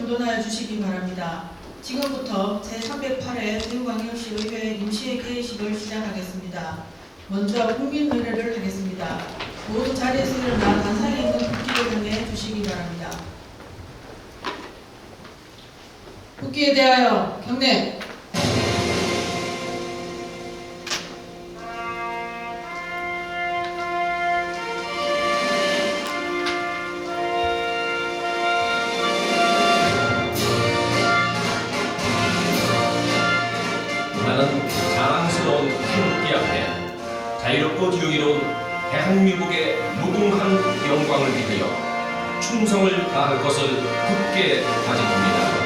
정돈하여 주시기 바랍니다. 지금부터 제308회 대구광역시 의회 임시회 개회식을 시작하겠습니다. 먼저 국민의례를 하겠습니다. 모두 자리에서 일어나 단상에 있는 국기를 향해 주시기 바랍니다. 국기에 대하여 경례. 나는 자랑스러운 태극기 앞에 자유롭고 지혜로운 대한민국의 무궁한 영광을 위하여 충성을 다할 것을 굳게 다짐합니다.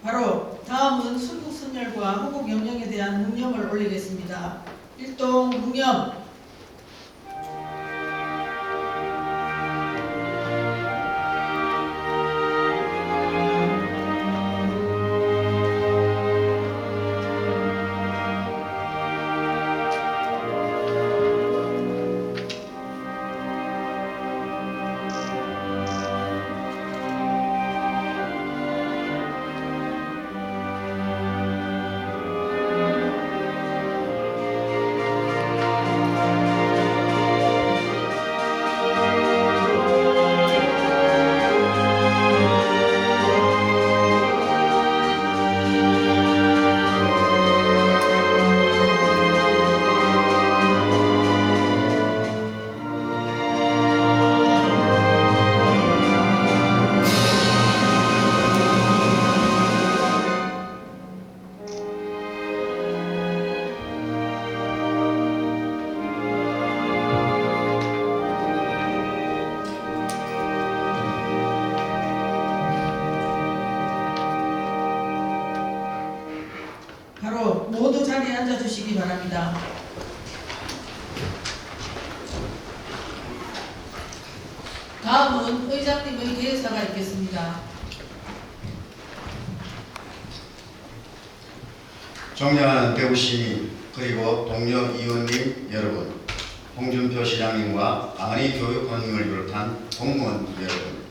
바로 다음은 순국선열과 호국영령에 대한 묵념을 올리겠습니다. 일동 묵념. 바로 모두 자리에 앉아주시기 바랍니다. 다음은 의장님의 개회사가 있겠습니다. 존경하는 대구시민 그리고 동료 의원님 여러분, 홍준표 시장님과 안희 교육원님을 비롯한 공무원 여러분,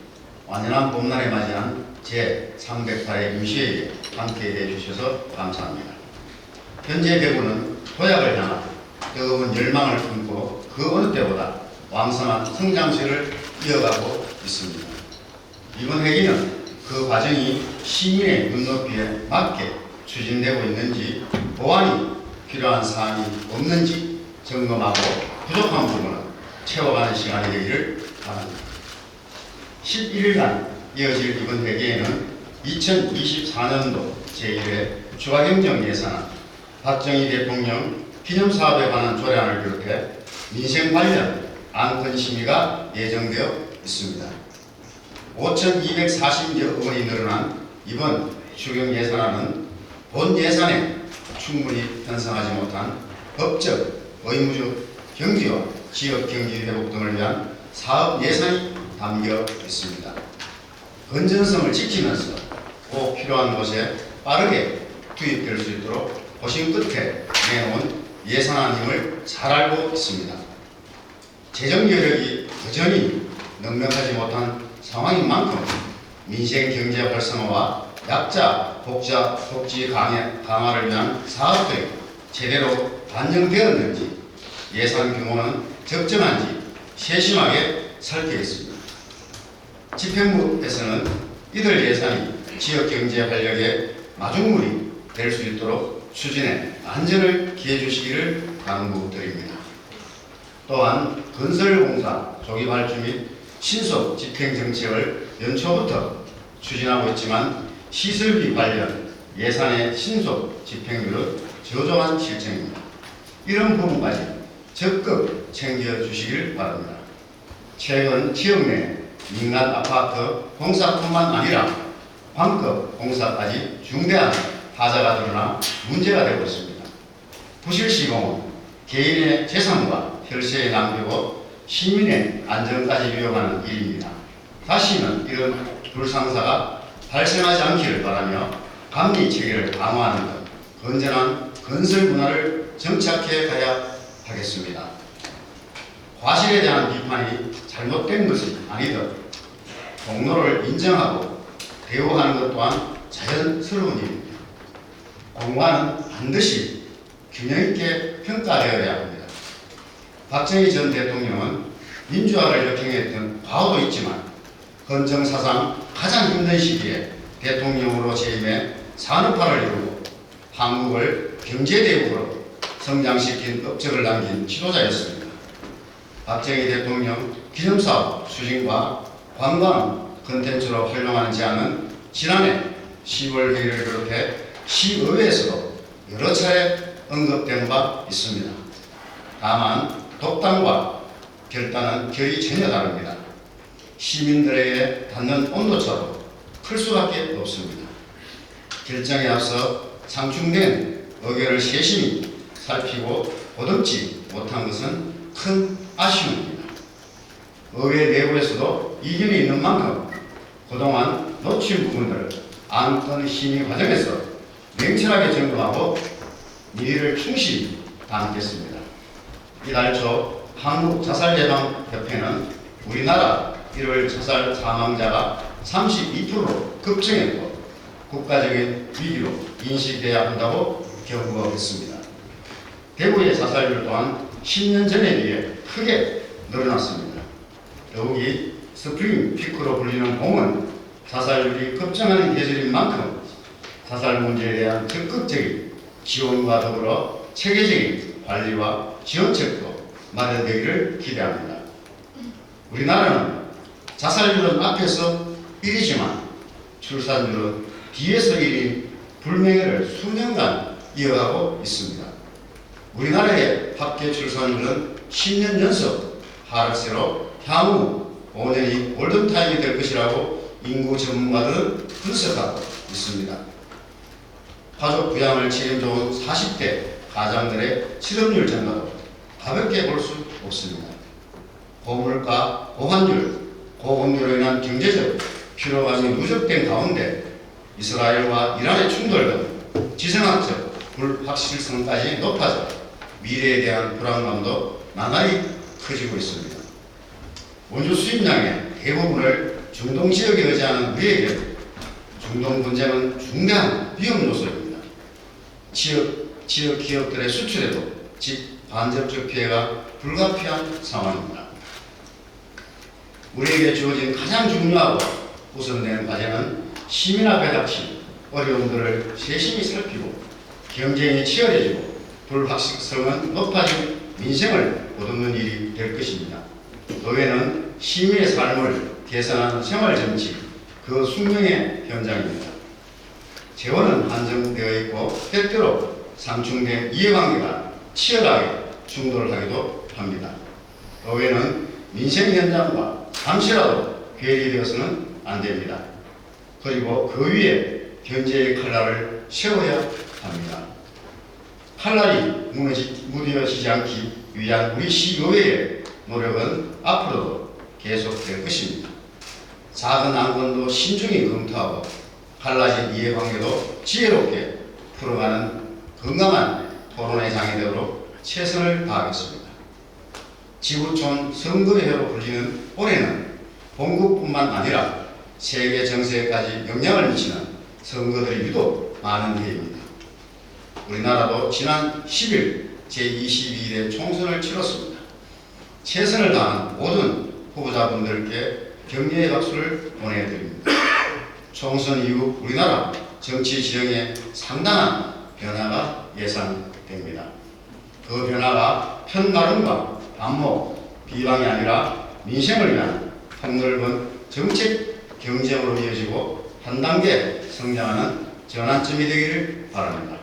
완연한 봄날에 맞이한 제308회 임시회에 함께해 주셔서 감사합니다. 현재 대구는 도약을 향한 뜨거운 열망을 품고 그 어느 때보다 왕성한 성장세를 이어가고 있습니다. 이번 회기는 그 과정이 시민의 눈높이에 맞게 추진되고 있는지, 보완이 필요한 사항이 없는지 점검하고 부족한 부분은 채워가는 시간이 되기를 바랍니다. 11일간 이어질 이번 회기에는 2024년도 제1회 추가경정 예산안, 박정희 대통령 기념사업에 관한 조례안을 비롯해 민생 관련 안건 심의가 예정되어 있습니다. 5,240여 원이 늘어난 이번 추경 예산안은 본 예산에 충분히 편성하지 못한 법적, 의무적 경제와 지역 경제 회복 등을 위한 사업 예산이 담겨 있습니다. 건전성을 지키면서 꼭 필요한 곳에 빠르게 투입될 수 있도록 고심 끝에 내놓은 예산안임을 잘 알고 있습니다. 재정 여력이 여전히 넉넉하지 못한 상황인 만큼 민생 경제 활성화와 약자 복자 복지 강화를 위한 사업들이 제대로 반영되었는지, 예산 규모는 적정한지 세심하게 살피겠습니다. 집행부에서는 이들 예산이 지역 경제 활력의 마중물이 될 수 있도록 추진에 안전을 기해 주시기를 당부드립니다. 또한 건설공사 조기 발주 및 신속 집행 정책을 연초부터 추진하고 있지만 시설비 관련 예산의 신속 집행률은 저조한 실정입니다. 이런 부분까지 적극 챙겨주시길 바랍니다. 최근 지역 내 민간 아파트 공사뿐만 아니라 광급 공사까지 중대한 하자가 드러나 문제가 되고 있습니다. 부실 시공은 개인의 재산과 혈세의 낭비고 시민의 안전까지 위협하는 일입니다. 다시는 이런 불상사가 발생하지 않기를 바라며 감리 체계를 강화하는 등 건전한 건설 문화를 정착해 가야 하겠습니다. 과실에 대한 비판이 잘못된 것이 아니듯 공로를 인정하고 대우하는 것 또한 자연스러운 일입니다. 공과는 반드시 균형 있게 평가되어야 합니다. 박정희 전 대통령은 민주화를 역행했던 과거도 있지만 헌정사상 가장 힘든 시기에 대통령으로 재임해 산업화를 이루고 한국을 경제대국으로 성장시킨 업적을 남긴 지도자였습니다. 박정희 대통령 기념사업 추진과 관광 콘텐츠로 활용하는 제안은 지난해 10월 회의를 비롯해 시의회에서도 여러 차례 언급된 바 있습니다. 다만 독단과 결단은 결이 전혀 다릅니다. 시민들에게 닿는 온도차도 클 수밖에 없습니다. 결정에 앞서 상충된 의견을 세심히 살피고 보듬지 못한 것은 큰 아쉬움입니다. 의회 내부에서도 이견이 있는 만큼 그동안 놓친 부분들을 안건 심의 과정에서 냉철하게 점검하고 미래를 충실히 담겠습니다. 이달 초 한국자살예방협회는 우리나라 1월 자살 사망자가 32%로 급증했고 국가적인 위기로 인식돼야 한다고 경고했습니다. 대구의 자살률 또한 10년 전에 비해 크게 늘어났습니다. 더욱이 스프링 피크로 불리는 봄은 자살률이 급증하는 계절인 만큼 자살 문제에 대한 적극적인 지원과 더불어 체계적인 관리와 지원책도 마련되기를 기대합니다. 우리나라는 자살률은 앞에서 1위지만 출산율은 뒤에서 1위 불명예를 수년간 이어가고 있습니다. 우리나라의 합계 출산율은 10년 연속 하락세로 향후 5년이 골든타임이 될 것이라고 인구 전문가들은 분석하고 있습니다. 가족 부양을 책임져온 40대 가장들의 실업률 증가도 가볍게 볼 수 없습니다. 고물가, 고환율, 고금리로 인한 경제적 피로감이 누적된 가운데 이스라엘과 이란의 충돌 등 지정학적 불확실성까지 높아져 미래에 대한 불안감도 나날이 커지고 있습니다. 원유 수입량의 대부분을 중동 지역에 의지하는 우리에게 중동 분쟁은 중대한 위험 요소입니다. 지역 기업들의 수출에도 직간접적 피해가 불가피한 상황입니다. 우리에게 주어진 가장 중요하고 우선된 과제는 시민 앞에 닥친 어려움들을 세심히 살피고 경쟁이 치열해지고 불확실성은 높아진 민생을 보듬는 일이 될 것입니다. 의회는 시민의 삶을 개선하는 생활정치 그 숙명의 현장입니다. 재원은 한정되어 있고 때때로 상충된 이해관계가 치열하게 충돌하기도 합니다. 의회는 민생 현장과 잠시라도 괴리되어서는 안 됩니다. 그리고 그 위에 견제의 칼날을 세워야 합니다. 칼날이 무뎌지지 않기 위한 우리 시의회의 노력은 앞으로도 계속될 것입니다. 작은 안건도 신중히 검토하고 갈라진 이해관계도 지혜롭게 풀어가는 건강한 토론의 장이 되도록 최선을 다하겠습니다. 지구촌 선거해로 불리는 올해는 본국뿐만 아니라 세계 정세까지 영향을 미치는 선거들이 유독 많은 해입니다. 우리나라도 지난 10일 제22대 총선을 치렀습니다. 최선을 다하는 모든 후보자분들께 격려의 박수를 보내드립니다. 총선 이후 우리나라 정치 지형에 상당한 변화가 예상됩니다. 그 변화가 편가름과 반목, 비방이 아니라 민생을 위한 폭넓은 정책 경쟁으로 이어지고 한 단계 성장하는 전환점이 되기를 바랍니다.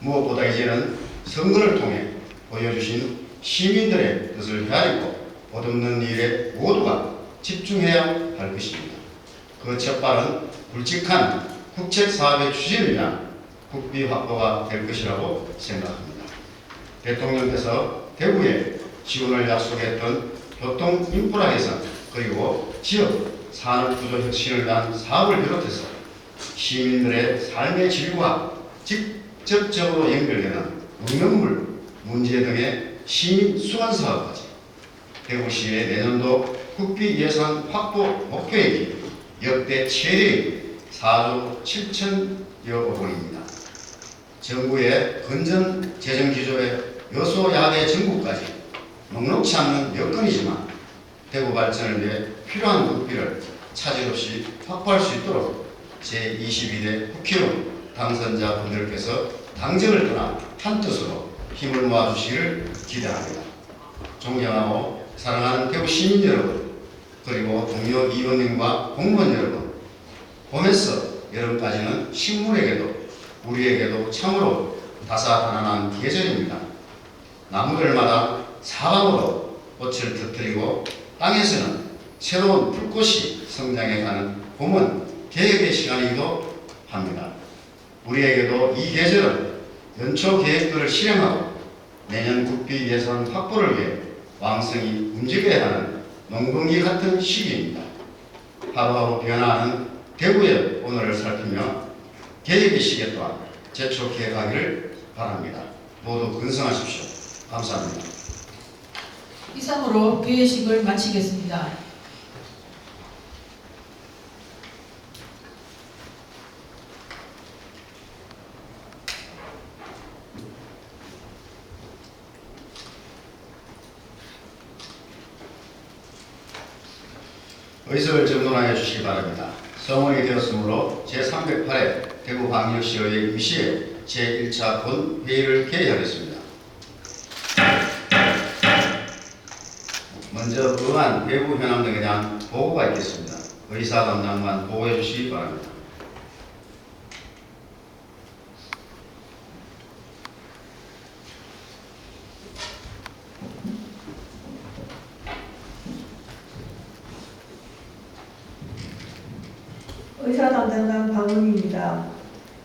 무엇보다 이제는 선거를 통해 보여주신 시민들의 뜻을 헤아리고 보듬는 일에 모두가 집중해야 할 것입니다. 그 첫발은 굵직한 국책사업의 추진을 위한 국비 확보가 될 것이라고 생각합니다. 대통령께서 대구에 지원을 약속했던 교통 인프라 개선 그리고 지역 산업 구조 혁신을 위한 사업을 비롯해서 시민들의 삶의 질과 직접적으로 연결되는 응급물 문제 등의 시민 수관 사업까지 대구시의 내년도 국비 예산 확보 목표액이 역대 최대의 4조 7천여 원입니다. 정부의 건전 재정 기조의 여소야대 정부까지 녹록치 않는 여건이지만 대구 발전을 위해 필요한 국비를 차질 없이 확보할 수 있도록 제22대 국회의원 당선자분들께서 당정을 떠나 한뜻으로 힘을 모아주시기를 기대합니다. 존경하고 사랑하는 대구 시민 여러분, 그리고 동료 의원님과 공무원 여러분, 봄에서 여름까지는 식물에게도 우리에게도 참으로 다사다난한 계절입니다. 나무들마다 사방으로 꽃을 터뜨리고 땅에서는 새로운 불꽃이 성장해가는 봄은 계획의 시간이기도 합니다. 우리에게도 이 계절은 연초 계획들을 실행하고 내년 국비 예산 확보를 위해 왕성히 움직여야 하는 농번기 같은 시기입니다. 하루하루 변화하는 대구의 오늘을 살피며 계획의 시계 또한 재촉해 가기를 바랍니다. 모두 건승하십시오. 감사합니다. 이상으로 개회식을 마치겠습니다. 의석을 정돈하여 주시기 바랍니다. 성원이 되었으므로 제308회 대구광역시의회 임시회 제1차 본회의를 개의하겠습니다. 먼저 의안 외부 현황 등에 대한 보고가 있겠습니다. 의사 담당만 보고해 주시기 바랍니다. 의사 담당관 박은희입니다.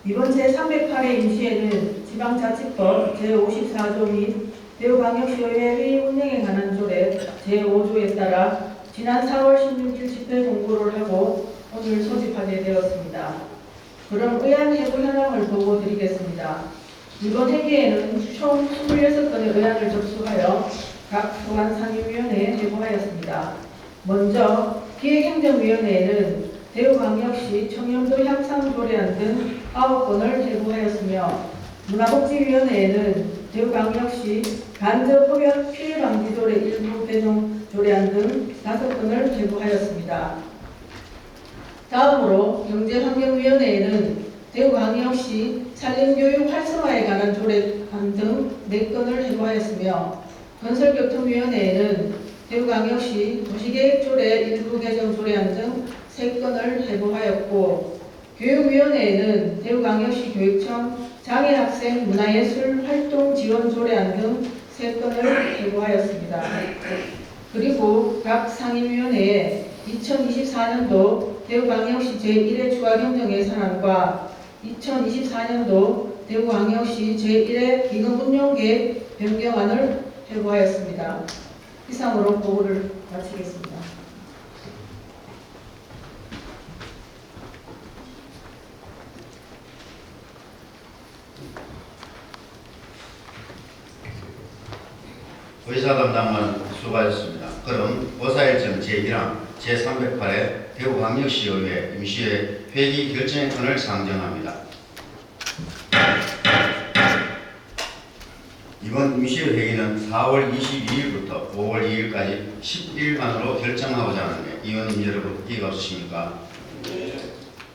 이번 제308회 임시회는 지방자치법 제54조 및 대구광역시의회 회의 운영에 관한 조례 제5조에 따라 지난 4월 16일 집회 공고를 하고 오늘 소집하게 되었습니다. 그럼 의안 해부 현황을 보고 드리겠습니다. 이번 회기에는 총 26건의 의안을 접수하여 각 소관 상임위원회에 제보하였습니다. 먼저 기획행정위원회에는 대구광역시 청렴도 향상 조례안 등 9건을 제보하였으며 문화복지위원회에는 대구광역시 간접 흡연 피해 방지 조례 일부 개정 조례안 등 5건을 제보하였습니다. 다음으로 경제환경위원회에는 대구광역시 산림교육 활성화에 관한 조례안 등 4건을 제보하였으며 건설교통위원회에는 대구광역시 도시계획조례 일부 개정 조례안 등 3건을 제보하였고 교육위원회에는 대구광역시 교육청 장애학생 문화예술 활동 지원 조례안 등 3건을 제보하였습니다. 그리고 각 상임위원회에 2024년도 대구광역시 제1회 추가경정예산안과 2024년도 대구광역시 제1회 기금운용계획 변경안을 제보하였습니다. 이상으로 보고를 마치겠습니다. 의사 담당만 수고하셨습니다. 그럼 의사일정 제1항 제308회 대구광역시의회 임시회 회기 결정안을 상정합니다. 이번 임시회 회의는 4월 22일부터 5월 2일까지 10일간으로 결정하고자 하는데 의원님 여러분 이의가 없으십니까? 네.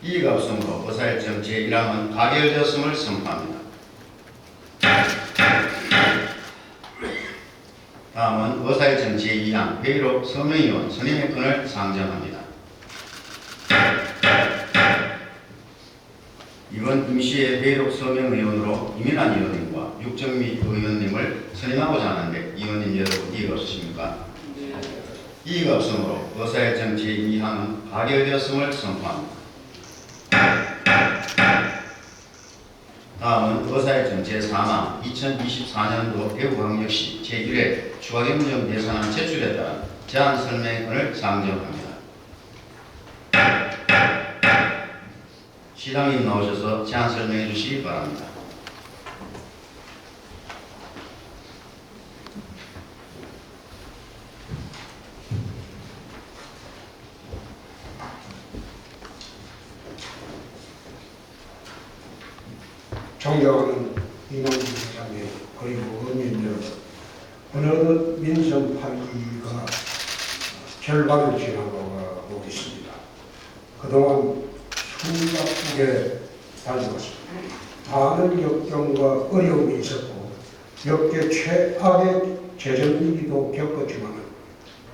이의가 없으므로 의사일정 제1항은 가결되었음을 선포합니다. 다음은 의사일정 제2항 회의록 서명의원 선임의 건을 상정합니다. 이번 임시회 회의록 서명의원으로 이민환 의원님과 육정미 의원님을 선임하고자 하는데 의원님 여러분 이의가 없으십니까? 네. 이의가 없으므로 의사일정 제2항은 가결되었음을 선포합니다. 다음은 의사일정 제3항 2024년도 대구광역시 제1회 추가경정 예산안 제출에 따른 제안 설명권을 상정합니다. 시장님 나오셔서 제안 설명해 주시기 바랍니다. 존경하는 임원진 회장님, 그리고 의원 여러분, 어느덧 민선 8기가 절반을 지나가고 있습니다. 그동안 숨가쁘게 달려왔습니다. 많은 역경과 어려움이 있었고 역대 최악의 재정위기도 겪었지만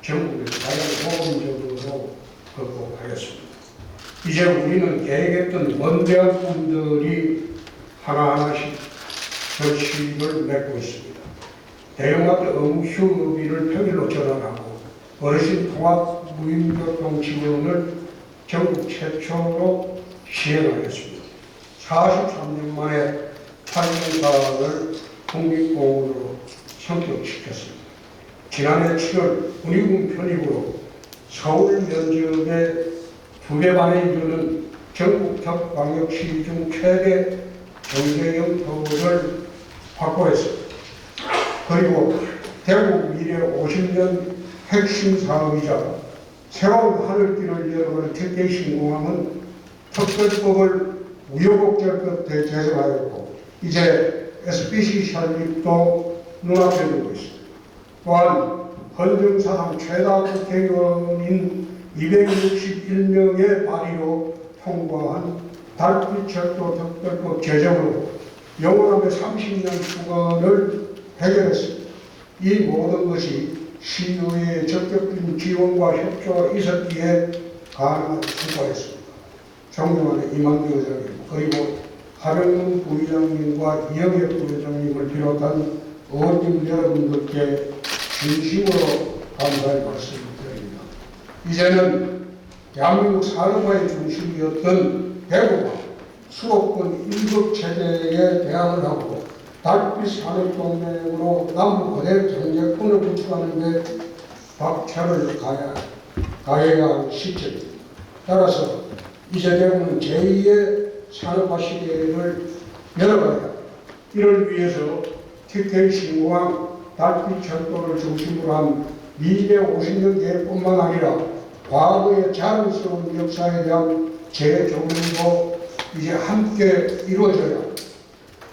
전국에서 가장 호응적으로 극복하였습니다. 이제 우리는 계획했던 원대한 꿈들이 하나하나씩 결실을 맺고 있습니다. 대형마트 업무휴업일을 평일로 전환하고 어르신 통합 무임교통 지원을 전국 최초로 시행하였습니다. 43년 만에 환경사업을 국립공원으로 성격시켰습니다. 지난해 7월 군의군 편입으로 서울 면적의 2배 반에 이르는 전국 top 광역시 중 최대 경제영토를 확보했습니다. 그리고 대구 미래 50년 핵심 사업이자 새로운 하늘길을 열어가는 특혜 신공항은 특별법을 우여곡절 끝에 제정하였고 이제 SBC 설립도 눈앞에 두고 있습니다. 또한 헌정사상 최다 국회의원인 261명의 발의로 통과한 달빛철도 특별법 제정으로 영원함의 30년 주거를 해결했습니다. 이 모든 것이 시의회의 적극적인 지원과 협조가 있었기에 가능한 성과였습니다. 존경하는 이만기 의장님, 그리고 하명근 부의장님과 이영애 부의장님을 비롯한 의원님 여러분들께 진심으로 감사의 말씀을 드립니다. 이제는 대한민국 산업화의 중심이었던 대구가 수도권 1급 체제에 대항을 하고 달빛 산업동맹으로 남북 거대 경제권을 구축하는 데 박차를 가해야 할 시점입니다. 따라서 이제 대구는 제2의 산업화 시대를 열어가야 이를 위해서 TK 신공항 달빛 철도를 중심으로 한 미래 50년 계획뿐만 아니라 과거의 자랑스러운 역사에 대한 재조명도 이제 함께 이루어져야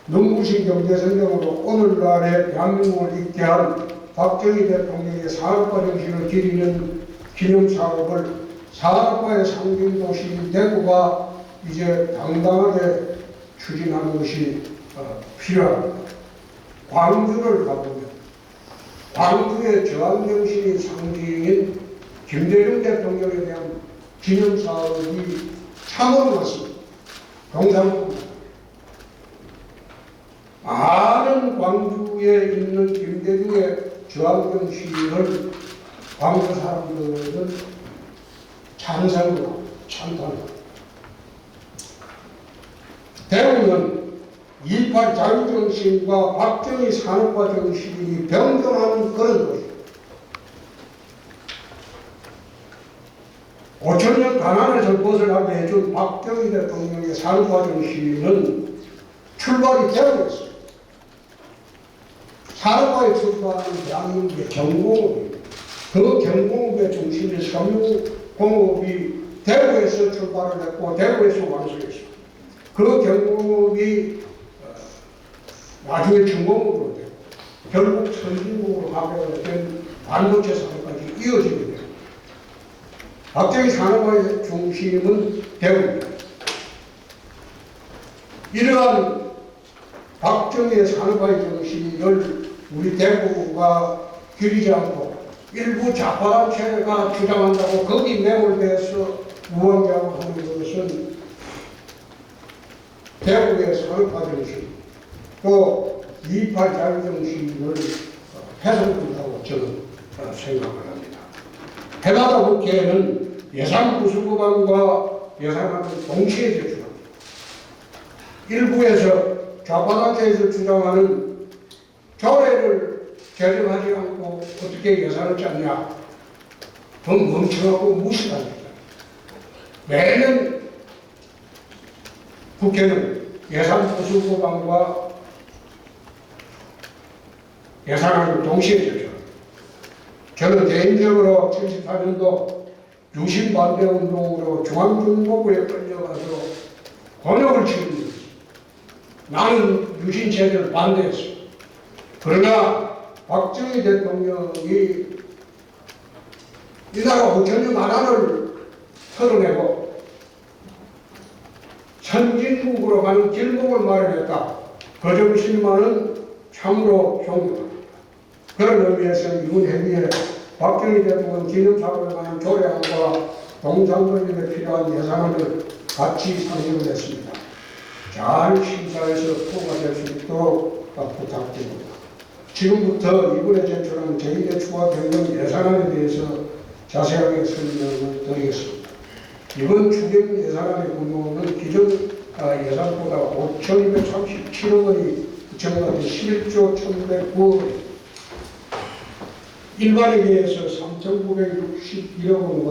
눈부신 경제성장으로 오늘날의 대한민국을 있게 한 박정희 대통령의 산업화 정신을 기리는 기념사업을 산업화의 상징도시인 대구가 이제 당당하게 추진하는 것이 필요합니다. 광주를 가보면 광주의 저항정신이 상징인 김대중 대통령에 대한 기념사업이 참으로 많습니다. 동상입니다. 많은 광주에 있는 김대중의 저항정신을 광주 사람들은 찬성으로 찬탄합니다. 대구는 28 자유정신과 박정희 산업화 정신이 병존하는 그런 곳입니다. 5천년 가난에서 벗어나게 해준 박정희 대통령의 산업화 정신은 출발이 대구였습니다. 산업화에 출발하는 대한민국의 경공업입니다. 그 경공업의 중심인 섬유공업이 대구에서 출발을 했고 대구에서 완성했습니다. 그 경공업이 나중에 중공업으로 되고 결국 선진국으로 가게 반도체 산업까지 이어지게 됩니다. 박정희 산업화의 중심은 대구입니다. 이러한 박정희의 산업화의 정신을 우리 대구가 기리지 않고 일부 좌파단체가 주장한다고 거기 매몰돼서 우왕좌왕하는 것은 대구의 산업화 정신 또 28 자유정신을 훼손한다고 저는 생각을 합니다. 해마다 국회에는 예산구수법안과 예산안을 동시에 제출합니다. 일부에서 좌파단체에서 주장하는 조례를 제정하지 않고 어떻게 예산을 짰냐, 그건 멍청하고 무식합니다. 매년 국회는 예산보수법안과 예산안을 동시에 제출합니다. 저는 개인적으로 74년도 유신 반대 운동으로 중앙정보부에 끌려가서 권역을 치릅니다. 나는 유신 체제를 반대했습니다. 그러나 박정희 대통령이 이 나라 5천년 나라를 털어내고 선진국으로 가는 길목을 마련했다. 그 정신만은 참으로 존경합니다. 그런 의미에서 이번 회기에 박정희 대통령 기념사업에 관한 조례안과 동상건립에 필요한 예산안을 같이 상정을 했습니다. 잘 심사해서 통과될 수 있도록 부탁드립니다. 지금부터 이번에 제출한 제1회 추가 변경 예산안에 대해서 자세하게 설명을 드리겠습니다. 이번 추경 예산안의 규모는 기존 예산보다 5,237억 원이 증가돼 11조 1,109억 원입니다. 일반에 비해서 3,961억 원과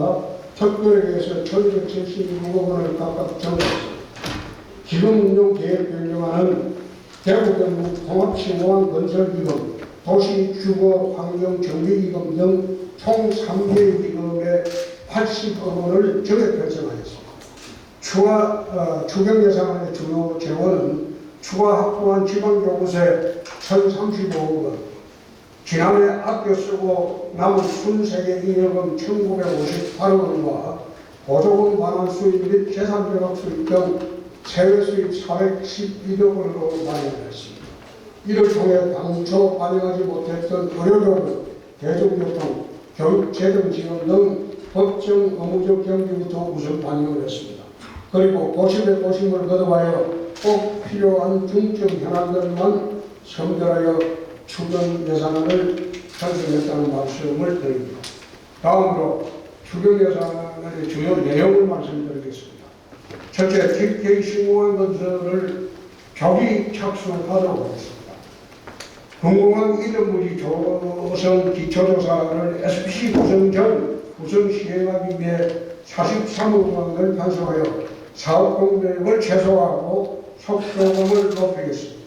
특별에 비해서 1,276억 원을 각각 증가했습니다. 기금운용 계획 변경안은 대구 경북 통합시공항 건설기금, 도시주거환경정비기금 등 총 3개의 기금에 80억 원을 증액 편성하였습니다. 추가 추경 예산안의 주요 재원은 추가 확보한 지방교부세 1,035억 원, 지난해 아껴 쓰고 남은 순세계 잉여금 1,958억 원과 보조금 반환 수입 및 재산조각 수입 등 세외 수입 412억 원으로 마련했습니다. 이를 통해 당초 반영하지 못했던 의료조금, 대중교통, 교육재정 지원 등 법정 의무적 경비부터 우선 반영을 했습니다. 그리고 고심에 고심을 거듭하여 꼭 필요한 중점 현안들만 선별하여 추경 예산안을 편성했다는 말씀을 드립니다. 다음으로 추경 예산안의 주요 내용을 말씀드리겠습니다. 첫째, TK 신공항 건설을 조기 착수하도록 하겠습니다. 군공항 이전부지 조성 기초조사를 SPC 구성 전 구성 시행하기 위해 43억 원을 편성하여 사업 공백을 최소화하고 속도감을 높이겠습니다.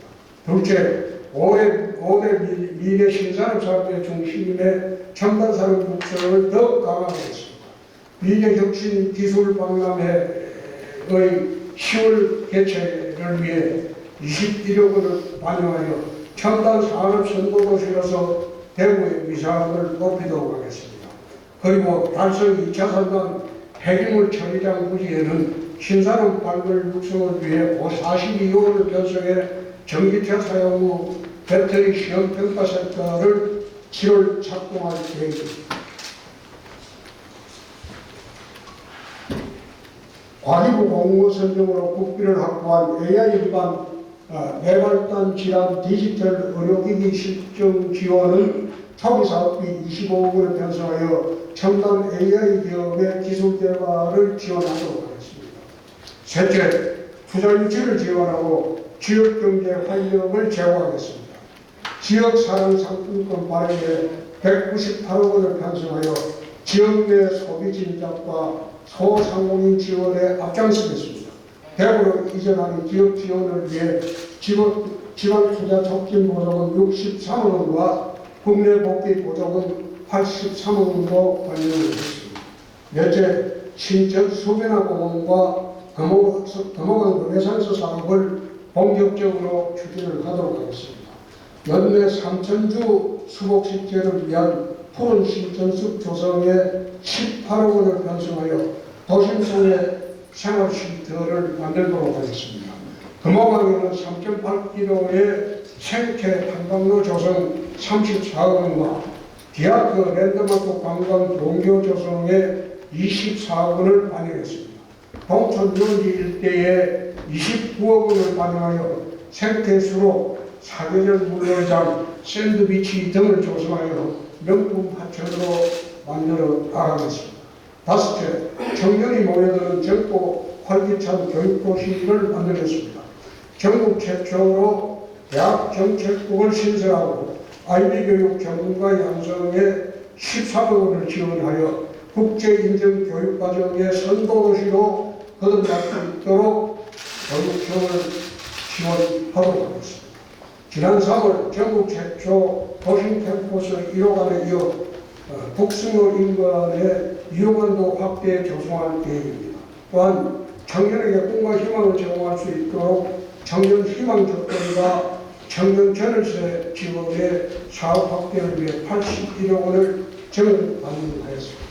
둘째, 5대 미래 신산업 사업의 중심의 첨단 산업 육성을 더욱 강화하겠습니다. 미래 혁신 기술 박람회의 10월 개최를 위해 21억 원을 반영하여 첨단 산업 선도도시로서 대구의 위상을 높이도록 하겠습니다. 그리고 달성 2차 산단 폐기물 처리장 부지에는 신산업 발굴 육성을 위해 42호를 편성해 전기차 사용 후 배터리 시험 평가 센터를 7월 착공할 계획입니다. 과기부 공무원 선정으로 국비를 확보한 AI 기반 내발단 질환 디지털 의료기기 실증 지원은 초기 사업비 25억 원을 편성하여 첨단 AI 기업의 기술 개발을 지원하도록 하겠습니다. 셋째, 투자 유치를 지원하고 지역경제 활력을 제고하겠습니다. 지역사랑 상품권 발행에 198억 원을 편성하여 지역 내 소비 진작과 소상공인 지원에 앞장서겠습니다. 대구로 이전하는 기업 지원을 위해 지방투자 촉진 보조금 63억 원과 국내 복귀 보조금 83억 원도 반영을 했습니다. 넷째, 신천 수변화 공원과 금호강 르네상스 사업을 본격적으로 추진을 하도록 하겠습니다. 연내 3,000주 수복식재를 위한 푸른 신천숲 조성에 18억 원을 편성하여 도심 속에 생활쉼터를 만들도록 하겠습니다. 금호강에는 3.8km의 생태 한강로 조성 34억 원과 디아크 랜드마크 관광 동교 조성에 24억 원을 반영했습니다. 동촌 유원지 일대에 29억 원을 반영하여 생태수로 사계절 물놀이장, 샌드비치 등을 조성하여 명품 하천으로 만들어 나가겠습니다. 다섯째, 청년이 모여드는 젊고 활기찬 교육도시를 만들겠습니다. 전국 최초로 대학 정책국을 신설하고 아이비교육 전문가 양성에 14억 원을 지원하여 국제인정 교육과정의 선도도시로 거듭날 수 있도록 교육청을 지원하도록 하겠습니다. 지난 3월 전국 최초 도심 캠퍼스 1호관에 이어 북승로 인근의 유흥원도 확대 조성할 계획입니다. 또한 청년에게 꿈과 희망을 제공할 수 있도록 청년 희망 접근과 청년 전월세 지원의 사업 확대를 위해 81억 원을 지원하였습니다.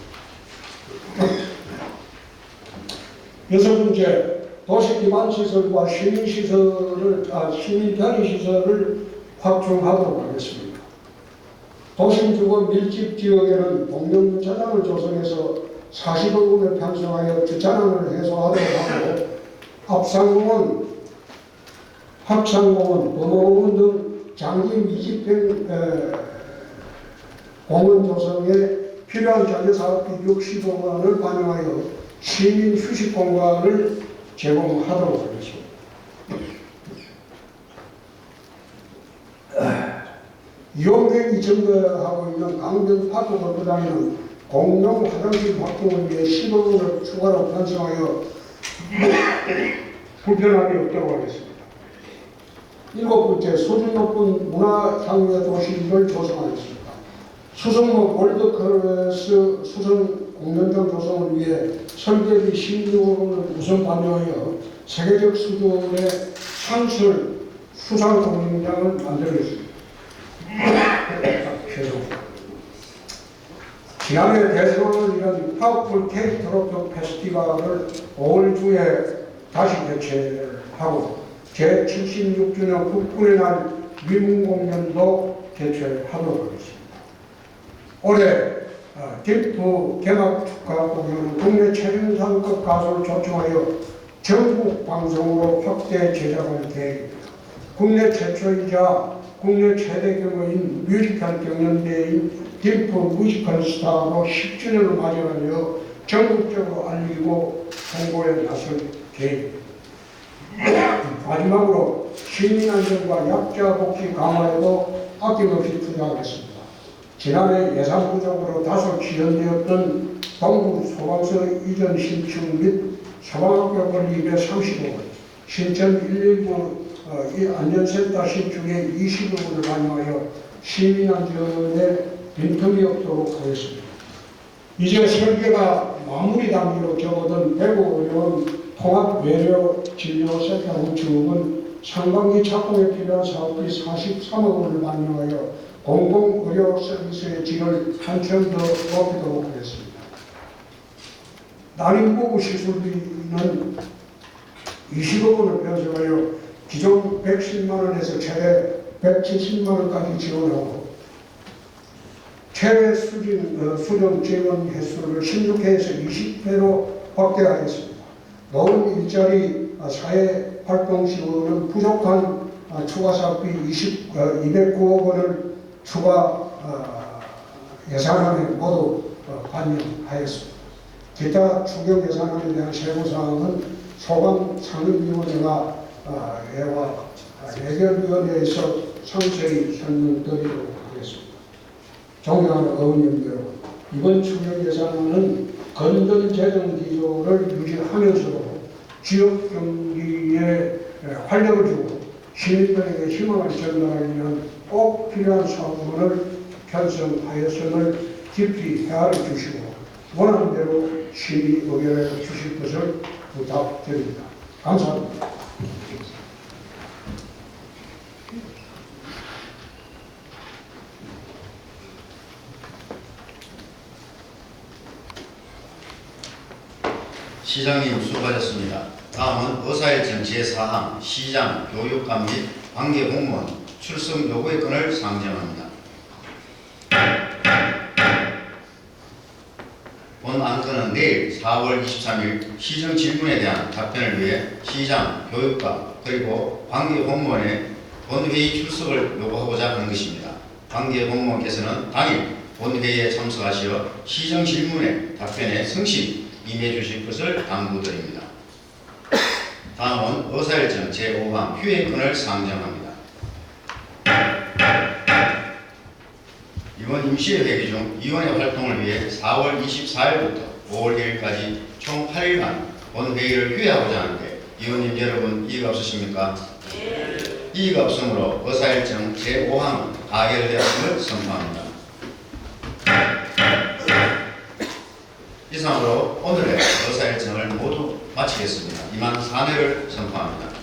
여섯 번째, 도시 기반 시설과 시민 편의 시설을 확충하도록 하겠습니다. 도심 주거 밀집 지역에는 공영주차장을 조성해서 40억 원을 편성하여 주차장을 해소하도록 하고, 앞상공원, 합창공원, 범어공원 등 장기 미집행 공원 조성에 필요한 자재사업비 60억 원을 반영하여 시민 휴식 공간을 제공하도록 하겠습니다. 이용객이 증가하고 있는 강변 파크 골프장에는 공용 화장실 확충을 위해 10억 원을 추가로 편성하여 불편함이 없도록 하겠습니다. 일곱 번째, 수준 높은 문화향유의 도시를 조성하겠습니다. 수성로 월드클래스 수성 공연장 조성을 위해 설계비 16억 원을 우선 반영하여 세계적 수준의 상술 수상 공연장을 만들겠습니다. 지난해 대성을 이룬 파워풀 케이크트로트 페스티벌을 5월 중에 다시 개최하고 제76주년 국군의 날 위문공연도 개최하도록 하겠습니다. 올해 딜프 개막 축하 공연은 국내 최연상급 가수를 초청하여 전국 방송으로 확대 제작할 계획입니다. 국내 최초이자 국내 최대 규모인 뮤지컬 경연대회인 딜프 뮤지컬 스타로 10주년을 맞이하여 전국적으로 알리고 홍보에 나설 계획입니다. 마지막으로 시민안전과 약자 복지 강화에도 아낌없이 투자하겠습니다. 지난해 예산 부족으로 다소 지연되었던 동구 소방서 이전 신축 및 소방학교 건립에 30억 원, 신천 119 안전센터 신축에 20억 원을 반영하여 시민안전에 빈틈이 없도록 하겠습니다. 이제 설계가 마무리 단계로 접어든 대구의료원 통합외래진료센터 건축은 상반기 착공에 필요한 사업비 43억 원을 반영하여 공공의료 서비스의 질을 한층 더 높이도록 하겠습니다. 난임부구 시술비는 20억 원을 편성하여 기존 110만 원에서 최대 170만 원까지 지원하고 최대 수령 지원 횟수를 16회에서 20회로 확대하겠습니다. 노인 일자리 사회활동 지원은 부족한 추가 사업비 209억 원을 추가 예산안에 모두 반영하였습니다. 기타 추경 예산안에 대한 세부사항은 소방상임위원회와 예결위원회에서 상세히 설명드리도록 하겠습니다. 존경하는 의원님 여러분, 이번 추경 예산안은 건전 재정 기조를 유지하면서도 지역 경기에 활력을 주고 시민들에게 희망을 전달하기 위한 꼭 필요한 사업을 편성하였음을 깊이 헤아려 주시고 원하는 대로 심의 의결해 주실 것을 부탁드립니다. 감사합니다. 시장님 수고하셨습니다. 다음은 의사일정 제4항 시장, 교육감 및 관계 공무원 출석 요구의 건을 상정합니다. 본 안건은 내일 4월 23일 시정 질문에 대한 답변을 위해 시장, 교육감 그리고 관계 공무원의 본회의 출석을 요구하고자 하는 것입니다. 관계 공무원께서는 당일 본회의에 참석하시어 시정 질문의 답변에 성실히 임해 주실 것을 당부드립니다. 다음은 의사일정 제5항 휴회권을 상정합니다. 이번 임시회기 중 위원회 활동을 위해 4월 24일부터 5월 1일까지 총 8일간 본회의를 휴회하고자 하는데 의원님 여러분 이의가 없으십니까? 이의가 없으므로 의사일정 제5항은 가결되었음을 선포합니다. 이상으로 오늘의 의사일정을 모두 마치겠습니다. 이만 사내를 선포합니다.